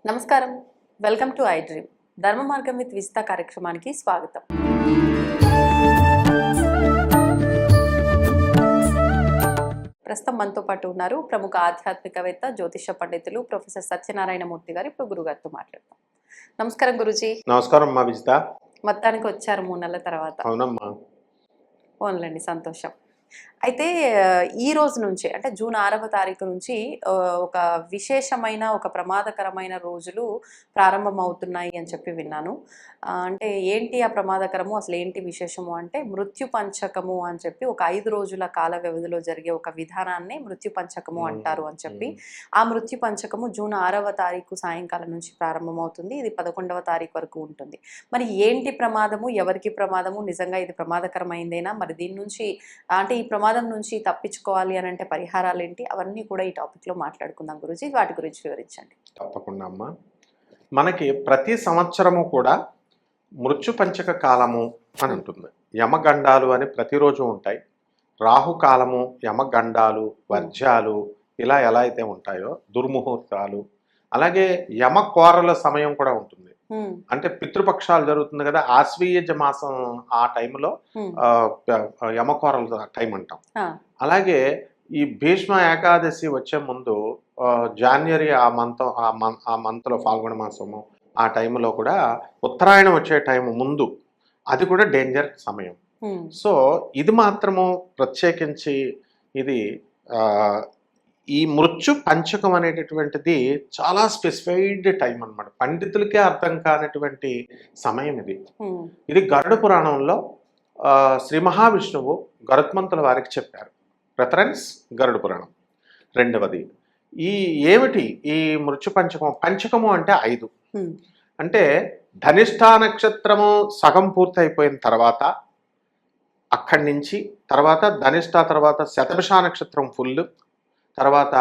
నమస్కారం. Welcome to I dream. ధర్మ మార్గం విత్ విజిత కార్యక్రమానికి స్వాగతం. ప్రస్తుతం మనతో పాటు ఉన్నారు ప్రముఖ ఆధ్యాత్మికవేత్త, జ్యోతిష పండితులు ప్రొఫెసర్ సత్యనారాయణ మూర్తి గారు. ఇప్పుడు గురుగారితో మాట్లాడతాం. నమస్కారం గురుజీ. నమస్కారం అమ్మా విజిత. మొత్తానికి వచ్చారు 3 నెలల తర్వాత. అవునమ్మా. ఓన్లండి, సంతోషం. అయితే ఈ రోజు నుంచి అంటే జూన్ 6వ తారీఖు నుంచి ఒక విశేషమైన ఒక ప్రమాదకరమైన రోజులు ప్రారంభమవుతున్నాయి అని చెప్పి విన్నాను. అంటే ఏంటి ఆ ప్రమాదకరము, అసలు ఏంటి విశేషము అంటే మృత్యు పంచకము అని చెప్పి ఒక 5 రోజుల కాల వ్యవధిలో జరిగే ఒక విధానాన్ని మృత్యు పంచకము అంటారు అని చెప్పి, ఆ మృత్యు పంచకము జూన్ 6వ తారీఖు సాయంకాలం నుంచి ప్రారంభమవుతుంది. ఇది 11వ తారీఖు వరకు ఉంటుంది. మరి ఏంటి ప్రమాదము, ఎవరికి ప్రమాదము, నిజంగా ఇది ప్రమాదకరమైందేనా, మరి దీని నుంచి అంటే ఈ ప్రమాదం నుంచి తప్పించుకోవాలి అని అంటే పరిహారాలు ఏంటి, అవన్నీ కూడా ఈ టాపిక్లో మాట్లాడుకుందాం గురూజీ. వాటి గురించి వివరించండి. తప్పకుండా అమ్మా. మనకి ప్రతి సంవత్సరము కూడా మృత్యు పంచక కాలము అని ఉంటుంది. యమగండాలు అని ప్రతిరోజు ఉంటాయి. రాహుకాలము, యమగండాలు, వర్జ్యాలు ఇలా ఎలా అయితే ఉంటాయో దుర్ముహూర్తాలు, అలాగే యమకోరల సమయం కూడా ఉంటుంది. అంటే పితృపక్షాలు జరుగుతుంది కదా, ఆశ్వీయజ మాసం ఆ టైంలో యమకోరల టైం అంటాం. అలాగే ఈ భీష్మ ఏకాదశి వచ్చే ముందు జాన్వరి ఆ మంత్లో ఫాల్గుణ మాసము ఆ టైంలో కూడా ఉత్తరాయణం వచ్చే టైం ముందు అది కూడా డేంజర్ సమయం. సో ఇది మాత్రము ప్రత్యేకించి ఇది ఈ మృత్యు పంచకం అనేటటువంటిది చాలా స్పెసిఫైడ్ టైం అన్నమాట. పండితులకే అర్థం కానటువంటి సమయం ఇది. ఇది గరుడ పురాణంలో శ్రీ మహావిష్ణువు గరుత్మంతుల వారికి చెప్పారు. రెఫరెన్స్ గరుడ పురాణం. రెండవది ఏమిటి ఈ మృత్యు పంచకం? పంచకము అంటే 5. అంటే ధనిష్ఠా నక్షత్రము సగం పూర్తయిపోయిన తర్వాత అక్కడి నుంచి తర్వాత ధనిష్ఠ, తర్వాత శతభిష నక్షత్రం ఫుల్, తర్వాత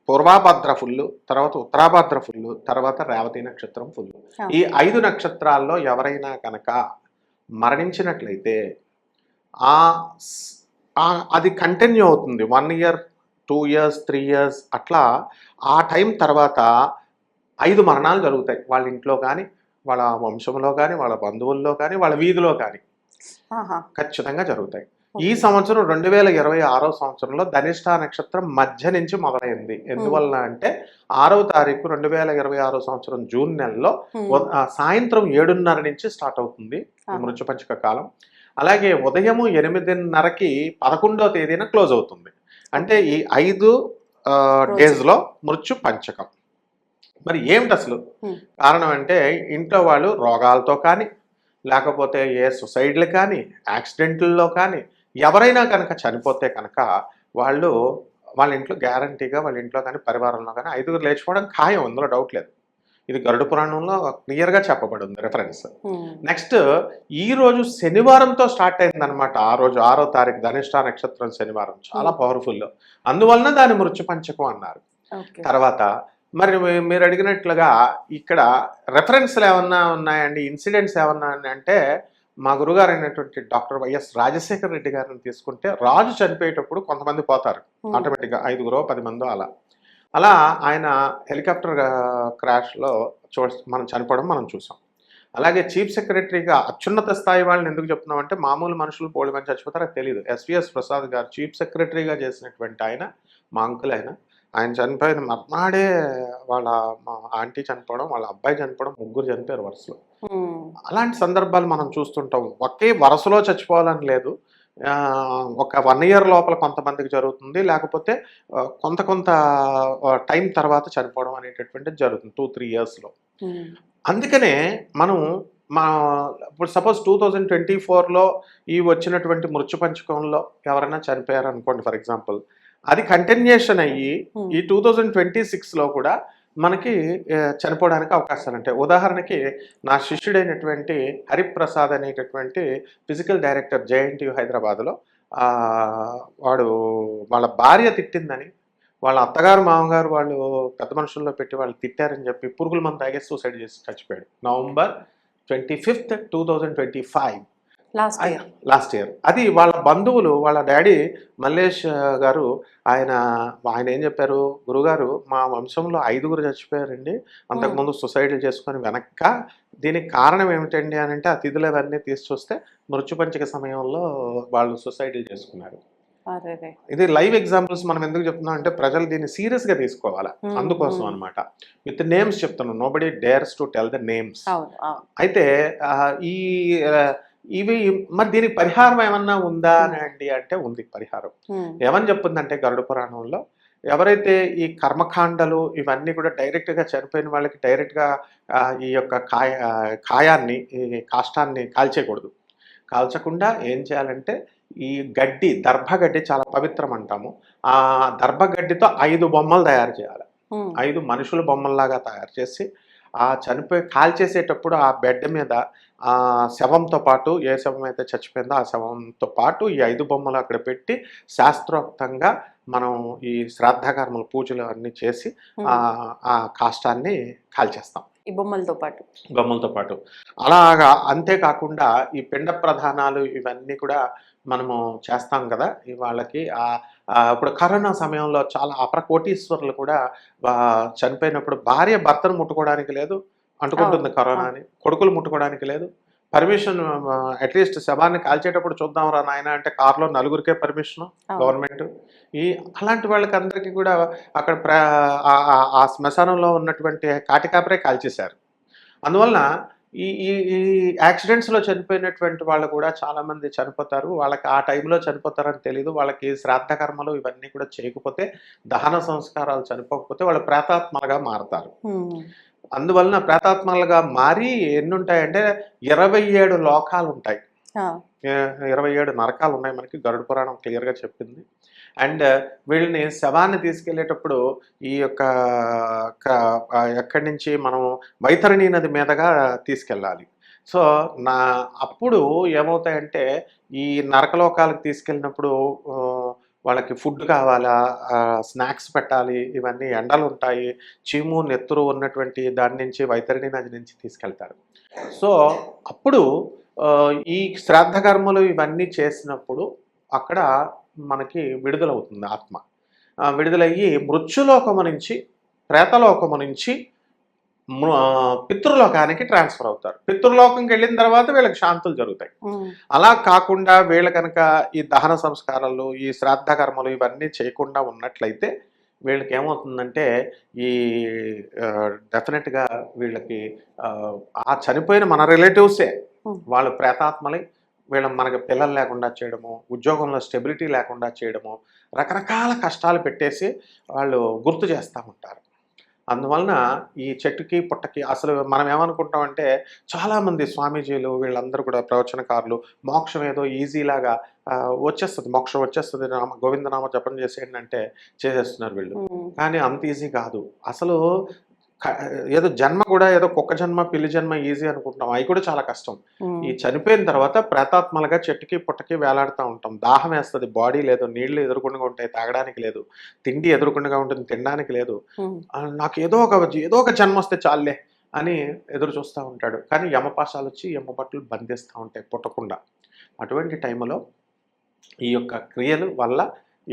పూర్వాభద్ర ఫుల్, తర్వాత ఉత్తరాభద్ర ఫుల్, తర్వాత రేవతి నక్షత్రం ఫుల్. ఈ 5 నక్షత్రాల్లో ఎవరైనా కనుక మరణించినట్లయితే అది కంటిన్యూ అవుతుంది. 1 year, 2 years, 3 years అట్లా. ఆ టైం తర్వాత 5 మరణాలు జరుగుతాయి. వాళ్ళ ఇంట్లో కానీ, వాళ్ళ వంశంలో కానీ, వాళ్ళ బంధువుల్లో కానీ, వాళ్ళ వీధిలో కానీ ఖచ్చితంగా జరుగుతాయి. ఈ సంవత్సరం 2026వ సంవత్సరంలో ధనిష్ఠా నక్షత్రం మధ్య నుంచి మొదలైంది. ఎందువల్ల అంటే 6వ తారీఖు 2026 సంవత్సరం జూన్ నెలలో సాయంత్రం 7:30 నుంచి స్టార్ట్ అవుతుంది మృత్యు పంచక కాలం. అలాగే ఉదయము 8:30కి 11వ తేదీన క్లోజ్ అవుతుంది. అంటే ఈ 5 డేస్లో మృత్యు పంచకం. మరి ఏమిటి అసలు కారణం అంటే, ఇంట్లో వాళ్ళు రోగాలతో కానీ, లేకపోతే ఏ సుసైడ్లు కానీ, యాక్సిడెంట్లలో కానీ ఎవరైనా కనుక చనిపోతే కనుక వాళ్ళ ఇంట్లో గ్యారంటీగా వాళ్ళ ఇంట్లో కానీ పరివారంలో కానీ 5 లేచిపోవడం ఖాయం, అందులో డౌట్ లేదు. ఇది గరుడ పురాణంలో క్లియర్గా చెప్పబడి ఉంది రెఫరెన్స్. నెక్స్ట్ ఈ రోజు శనివారంతో స్టార్ట్ అయిందనమాట. ఆ రోజు 6వ తారీఖు ధనిష్ఠా నక్షత్రం శనివారం చాలా పవర్ఫుల్. అందువలన దాని మృత్యు పంచకం అన్నారు. తర్వాత మరి మీరు అడిగినట్లుగా ఇక్కడ రెఫరెన్స్లు ఏమన్నా ఉన్నాయండి, ఇన్సిడెంట్స్ ఏమన్నా అంటే, మా గురుగారు అయినటువంటి డాక్టర్ వైఎస్ రాజశేఖర రెడ్డి గారిని తీసుకుంటే, రాజు చనిపోయేటప్పుడు కొంతమంది పోతారు ఆటోమేటిక్గా, 5 10 మందో అలా ఆయన హెలికాప్టర్ క్రాష్లో మనం చనిపోవడం మనం చూసాం. అలాగే చీఫ్ సెక్రటరీగా అత్యున్నత స్థాయి వాళ్ళని ఎందుకు చెప్తున్నామంటే, మామూలు మనుషులు పోలి మంది చచ్చిపోతారో తెలియదు. ఎస్విఎస్ ప్రసాద్ గారు చీఫ్ సెక్రటరీగా చేసినటువంటి ఆయన, మా అంకుల్ ఆయన చనిపోయిన మర్నాడే వాళ్ళ మా ఆంటీ చనిపోవడం, వాళ్ళ అబ్బాయి చనిపోవడం, 3 చనిపోయారు వరుసలో. అలాంటి సందర్భాలు మనం చూస్తుంటాం. ఒకే వరుసలో చచ్చిపోవాలని లేదు. ఒక 1 year లోపల కొంతమందికి జరుగుతుంది, లేకపోతే కొంత టైం తర్వాత చనిపోవడం అనేటటువంటిది జరుగుతుంది 2-3 yearsలో. అందుకనే మనం ఇప్పుడు సపోజ్ 2024లో ఈ వచ్చినటువంటి మృత్యు పంచకంలో ఎవరైనా చనిపోయారు అనుకోండి ఫర్ ఎగ్జాంపుల్, అది కంటిన్యూషన్ అయ్యి ఈ 2026లో కూడా మనకి చనిపోవడానికి అవకాశాలు ఉంటాయి. ఉదాహరణకి నా శిష్యుడైనటువంటి హరిప్రసాద్ అనేటటువంటి ఫిజికల్ డైరెక్టర్ జేఎన్టీయూ హైదరాబాద్లో, వాళ్ళ భార్య తిట్టిందని, వాళ్ళ అత్తగారు మామగారు వాళ్ళు పెద్ద మనుషుల్లో పెట్టి వాళ్ళు తిట్టారని చెప్పి పురుగుల మందు తాగేసి సూసైడ్ చేసి చచ్చిపోయాడు. November 25th, 2025 last year. Last year. అది వాళ్ళ బంధువులు, వాళ్ళ డాడీ మల్లేష్ గారు, ఆయన ఆయన ఏం చెప్పారు, గురుగారు మా వంశంలో 5గురు చచ్చిపోయారండి అంతకుముందు సూసైడ్లు చేసుకొని వెనక్క. దీనికి కారణం ఏమిటండి అని అంటే, అతిథులు అవన్నీ తీసి చూస్తే మృత్యుపంచక సమయంలో వాళ్ళు సూసైడ్లు చేసుకున్నారు. అరే. ఇది లైవ్ ఎగ్జాంపుల్స్ మనం ఎందుకు చెప్తున్నాం అంటే, ప్రజలు దీన్ని సీరియస్గా తీసుకోవాలా, అందుకోసం అనమాట. విత్ నేమ్స్ చెప్తున్నాను, nobody dares to tell the names. అయితే ఈ ఇవి మరి దీనికి పరిహారం ఏమన్నా ఉందా అని అంటే ఉంది పరిహారం. ఏమని చెప్తుందంటే గరుడ పురాణంలో, ఎవరైతే ఈ కర్మకాండలు ఇవన్నీ కూడా డైరెక్ట్గా చనిపోయిన వాళ్ళకి డైరెక్ట్గా ఈ యొక్క కాయాన్ని, ఈ కాష్టాన్ని కాల్చేయకూడదు. కాల్చకుండా ఏం చేయాలంటే, ఈ గడ్డి, దర్భగడ్డి చాలా పవిత్రం అంటాము. ఆ దర్భగడ్డితో 5 బొమ్మలు తయారు చేయాలి. 5 మనుషుల బొమ్మల్లాగా తయారు చేసి, ఆ చనిపోయి కాల్చేసేటప్పుడు ఆ బెడ్ మీద ఆ శవంతో పాటు, ఏ శవం అయితే చచ్చిపోయిందో ఆ శవంతో పాటు ఈ 5 బొమ్మలు అక్కడ పెట్టి శాస్త్రోక్తంగా మనం ఈ శ్రాద్ధకర్మలు, పూజలు అన్నీ చేసి ఆ కాష్టాన్ని కాల్చేస్తాం ఈ బొమ్మలతో పాటు. అలాగా. అంతేకాకుండా ఈ పిండ ప్రధానాలు ఇవన్నీ కూడా మనము చేస్తాం కదా. వాళ్ళకి ఇప్పుడు కరోనా సమయంలో చాలా కోటీశ్వరులు కూడా చనిపోయినప్పుడు భార్య భర్తను ముట్టుకోవడానికి లేదు, అంటుకుంటుంది కరోనా అని. కొడుకులు ముట్టుకోవడానికి లేదు పర్మిషన్. అట్లీస్ట్ శవాన్ని కాల్చేటప్పుడు చూద్దాం రా నాయన అంటే కార్లో 4గురికే పర్మిషన్ గవర్నమెంట్. అలాంటి వాళ్ళకి అందరికీ కూడా అక్కడ ఆ శ్మశానంలో ఉన్నటువంటి కాటికాపరే కాల్చేశారు. అందువలన ఈ ఈ ఈ యాక్సిడెంట్స్లో చనిపోయినటువంటి వాళ్ళు కూడా చాలామంది చనిపోతారు. వాళ్ళకి ఆ టైంలో చనిపోతారని తెలీదు. వాళ్ళకి శ్రాద్ధ కర్మలు ఇవన్నీ కూడా చేయకపోతే, దహన సంస్కారాలు చనిపోకపోతే వాళ్ళు ప్రేతాత్మలుగా మారతారు. అందువలన ప్రేతాత్మలుగా మారి ఎన్ని ఉంటాయంటే 27 లోకాలు ఉంటాయి, 27 నరకాలు ఉన్నాయి. మనకి గరుడ పురాణం క్లియర్గా చెప్పింది. అండ్ వీళ్ళని శవాన్ని తీసుకెళ్లేటప్పుడు ఈ యొక్క ఎక్కడి నుంచి మనం వైతరణి నది మీదగా తీసుకెళ్ళాలి. సో అప్పుడు ఏమవుతాయంటే, ఈ నరకలోకాలకు తీసుకెళ్ళినప్పుడు వాళ్ళకి ఫుడ్ కావాలా, స్నాక్స్ పెట్టాలి, ఇవన్నీ ఎండలు ఉంటాయి, చీము నెత్తురు ఉన్నటువంటి దాని నుంచి వైతరణి నది నుంచి తీసుకెళ్తారు. సో అప్పుడు ఈ శ్రాద్ధ కర్మలు ఇవన్నీ చేసినప్పుడు అక్కడ మనకి విడుదలవుతుంది ఆత్మ. విడుదలయ్యి మృత్యులోకము నుంచి, ప్రేతలోకము నుంచి పితృలోకానికి ట్రాన్స్ఫర్ అవుతారు. పితృలోకంకి వెళ్ళిన తర్వాత వీళ్ళకి శాంతులు జరుగుతాయి. అలా కాకుండా వీళ్ళ కనుక ఈ దహన సంస్కారాలు, ఈ శ్రాద్ధ కర్మలు ఇవన్నీ చేయకుండా ఉన్నట్లయితే వీళ్ళకి ఏమవుతుందంటే, ఈ డెఫినెట్గా వీళ్ళకి ఆ చనిపోయిన మన రిలేటివ్సే వాళ్ళు ప్రేతాత్మలై మనకి పిల్లలు లేకుండా చేయడము, ఉద్యోగంలో స్టెబిలిటీ లేకుండా చేయడము, రకరకాల కష్టాలు పెట్టేసి వాళ్ళు గుర్తు చేస్తూ ఉంటారు. అందువలన ఈ చెట్టుకి పుట్టకి అసలు మనం ఏమనుకుంటామంటే, చాలామంది స్వామీజీలు వీళ్ళందరూ కూడా ప్రవచనకారులు మోక్షం ఏదో ఈజీలాగా వచ్చేస్తుంది, మోక్షం వచ్చేస్తుంది, గోవిందనామ జపం చేసేయండి అంటే చేసేస్తున్నారు వీళ్ళు. కానీ అంత ఈజీ కాదు. అసలు ఏదో జన్మ కూడా ఏదో కుక్క జన్మ, పిల్లి జన్మ ఈజీ అనుకుంటాం, అవి కూడా చాలా కష్టం. ఈ చనిపోయిన తర్వాత ప్రేతాత్మలుగా చెట్టుకి పుట్టకి వేలాడుతూ ఉంటాం. దాహం వేస్తుంది, బాడీ లేదు, నీళ్లు ఎదురుకుండా ఉంటాయి తాగడానికి లేదు, తిండి ఎదురుకుండా ఉంటుంది తినడానికి లేదు. నాకు ఏదో ఒక జన్మ వస్తే చాలే అని ఎదురు చూస్తూ ఉంటాడు. కానీ యమపాశాలు వచ్చి యమపట్లు బంధిస్తూ ఉంటాయి పుట్టకుండా. అటువంటి టైంలో ఈ యొక్క క్రియలు వల్ల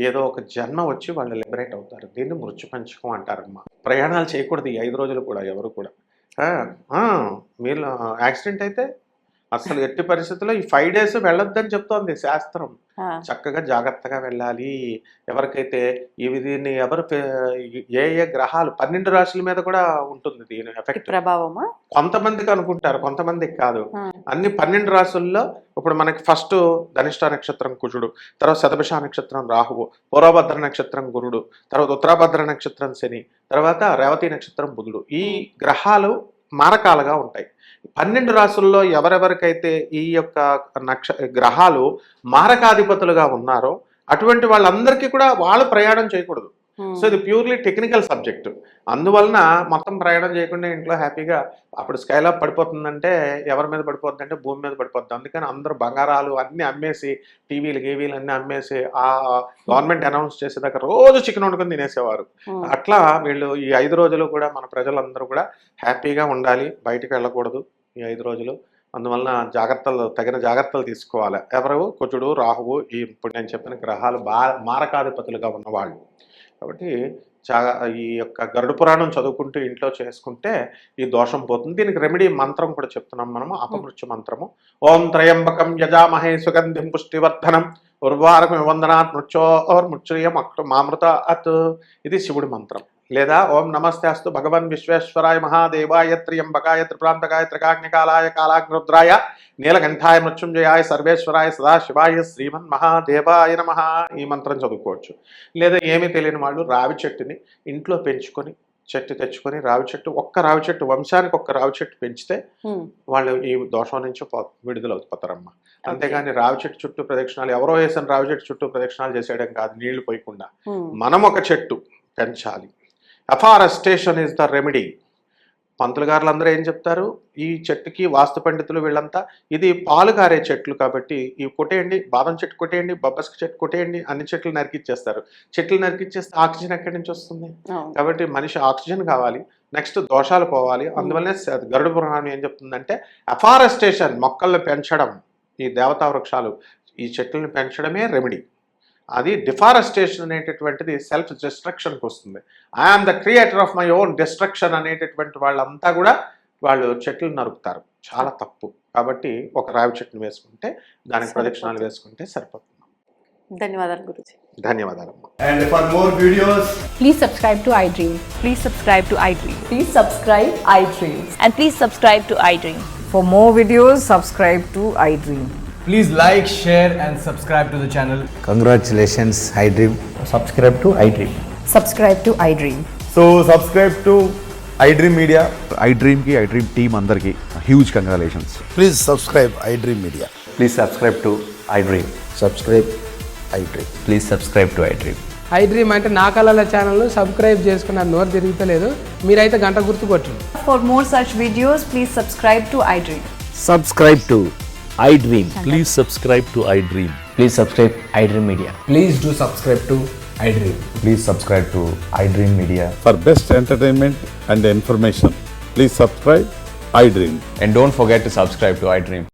ఏదో ఒక జన్మ వచ్చి వాళ్ళు లిబరేట్ అవుతారు. దీన్ని మృత్యుపంచకం అంటారమ్మా. ప్రయాణాలు చేయకూడదు ఈ 5 రోజులు కూడా ఎవరు కూడా. మీరు యాక్సిడెంట్ అయితే అసలు ఎట్టి పరిస్థితుల్లో ఈ 5 days వెళ్ళొద్దని చెప్తోంది శాస్త్రం. చక్కగా జాగ్రత్తగా వెళ్ళాలి. ఎవరికైతే దీన్ని ఏ గ్రహాలు 12 రాశుల మీద కూడా ఉంటుంది దీని ఎఫెక్ట్, ప్రభావమా? కొంతమందికి అనుకుంటారు, కొంతమందికి కాదు. అన్ని 12 రాశుల్లో ఇప్పుడు మనకి ఫస్ట్ ధనిష్ట నక్షత్రం కుజుడు, తర్వాత శతభిష నక్షత్రం రాహువు, పూర్వభద్ర నక్షత్రం గురుడు, తర్వాత ఉత్తరాభద్ర నక్షత్రం శని, తర్వాత రేవతి నక్షత్రం బుధుడు. ఈ గ్రహాలు మారకాలుగా ఉంటాయి. 12 రాశుల్లో ఎవరెవరికైతే ఈ యొక్క గ్రహాలు మారకాధిపతులుగా ఉన్నారో అటువంటి వాళ్ళందరికీ కూడా వాళ్ళు ప్రయాణం చేయకూడదు. సో ఇది ప్యూర్లీ టెక్నికల్ సబ్జెక్ట్. అందువలన మొత్తం ప్రయాణం చేయకుండా ఇంట్లో హ్యాపీగా అప్పుడు స్కైలాప్ పడిపోతుందంటే ఎవరి మీద పడిపోతుందంటే భూమి మీద పడిపోతుంది. అందుకని అందరూ బంగారాలు అన్నీ అమ్మేసి, టీవీలు అన్నీ అమ్మేసి ఆ గవర్నమెంట్ అనౌన్స్ చేసేదాకా రోజు చికెన్ వండుకొని తినేసేవారు. అట్లా వీళ్ళు ఈ 5 రోజులు కూడా మన ప్రజలందరూ కూడా హ్యాపీగా ఉండాలి, బయటికి వెళ్ళకూడదు. ఈ 5 రోజులు అందువలన తగిన జాగ్రత్తలు తీసుకోవాలి. ఎవరు? కుజుడు, రాహువు, ఇప్పుడు నేను చెప్పిన గ్రహాలు మారకాధిపతులుగా ఉన్నవాళ్ళు. కాబట్టి ఈ యొక్క గరుడ పురాణం చదువుకుంటూ ఇంట్లో చేసుకుంటే ఈ దోషం పోతుంది. దీనికి రెమెడీ మంత్రం కూడా చెప్తున్నాం మనము, అపమృత్యు మంత్రము. ఓం త్రయంబకం యజామహే సుగంధిం పుష్టివర్ధనం ఉర్వారకం వందనాత్ మృత్యోర్మృత్యుయం మామృత అత్. ఇది శివుడి మంత్రం. లేదా ఓం నమస్తే అస్తు భగవన్ విశ్వేశ్వరాయ మహాదేవాయ త్ర్యంబకాయ త్రిప్రాంతకాయ త్రికాగ్నికాలాయ కాలాగ్నిరుద్రాయ నీలకంఠాయ మృత్యుంజయాయ సర్వేశ్వరాయ సదాశివాయ శ్రీమన్ మహాదేవాయ నమః. ఈ మంత్రం చదువుకోవచ్చు. లేదా ఏమీ తెలియని వాళ్ళు రావి చెట్టుని ఇంట్లో పెంచుకొని చెట్టు తెచ్చుకొని ఒక్క రావి చెట్టు వంశానికి ఒక్క రావి చెట్టు పెంచితే వాళ్ళు ఈ దోషం నుంచి విడుదలవుతారమ్మా. అంతేగాని రావి చెట్టు చుట్టూ ప్రదక్షిణాలు ఎవరో వేసిన రావి చెట్టు చుట్టూ ప్రదక్షిణాలు చేసేయడం కాదు, నీళ్లు పోయకుండా మనం ఒక చెట్టు పెంచాలి. Afforestation is the remedy. పంతులు గారులు అందరూ ఏం చెప్తారు? ఈ చెట్టుకి వాస్తు పండితులు వీళ్ళంతా ఇది పాలు కారే చెట్లు కాబట్టి ఇవి కొట్టేయండి, బాదం చెట్టు కొట్టేయండి, బొబ్బస్కి చెట్టు కొట్టేయండి, అన్ని చెట్లు నరికిచ్చేస్తారు. చెట్లు నరికిచ్చేస్తే ఆక్సిజన్ ఎక్కడి నుంచి వస్తుంది? కాబట్టి మనిషి ఆక్సిజన్ కావాలి, నెక్స్ట్ దోషాలు పోవాలి. అందువల్లనే గరుడ పురాణం ఏం చెప్తుందంటే అఫారెస్టేషన్, మొక్కల్ని పెంచడం, ఈ దేవతా వృక్షాలు ఈ చెట్లను పెంచడమే రెమెడీ. అది డిఫారెస్టేషన్ అనేటటువంటిది సెల్ఫ్ డిస్ట్రక్షన్కి వస్తుంది. I am the creator of my own destruction అనేటటువంటి వాళ్ళంతా కూడా వాళ్ళు చెట్లు నరుకుతారు. చాలా తప్పు. కాబట్టి ఒక రావి చెట్టును వేసుకుంటే దానికి ప్రదక్షిణాలు వేసుకుంటే సరిపోతుంది. ధన్యవాదాలు Guruji. ధన్యవాదాలమ్మా. And for more videos, please subscribe to iDream. Please subscribe to iDream. Please subscribe iDream. And please subscribe to iDream. For more videos, subscribe to iDream. please like, share and subscribe to the channel. Congratulations, iDream. Subscribe to iDream. Subscribe to iDream. So subscribe to iDream Media. iDream team andarki huge congratulations. Please subscribe iDream Media. Please subscribe to iDream. Subscribe iDream. Please subscribe to iDream. iDream అంటే నా కళల ఛానల్ను subscribe చేసుకున్న నోరు తిరుగుతలేదు, మీరైతే గంట గుర్తు కొట్టండి. For more such videos, please subscribe to iDream. Subscribe to iDream. Please subscribe to iDream. Please subscribe iDream Media. Please do subscribe to iDream. Please subscribe to iDream Media. For best entertainment and information, please subscribe iDream. And don't forget to subscribe to iDream.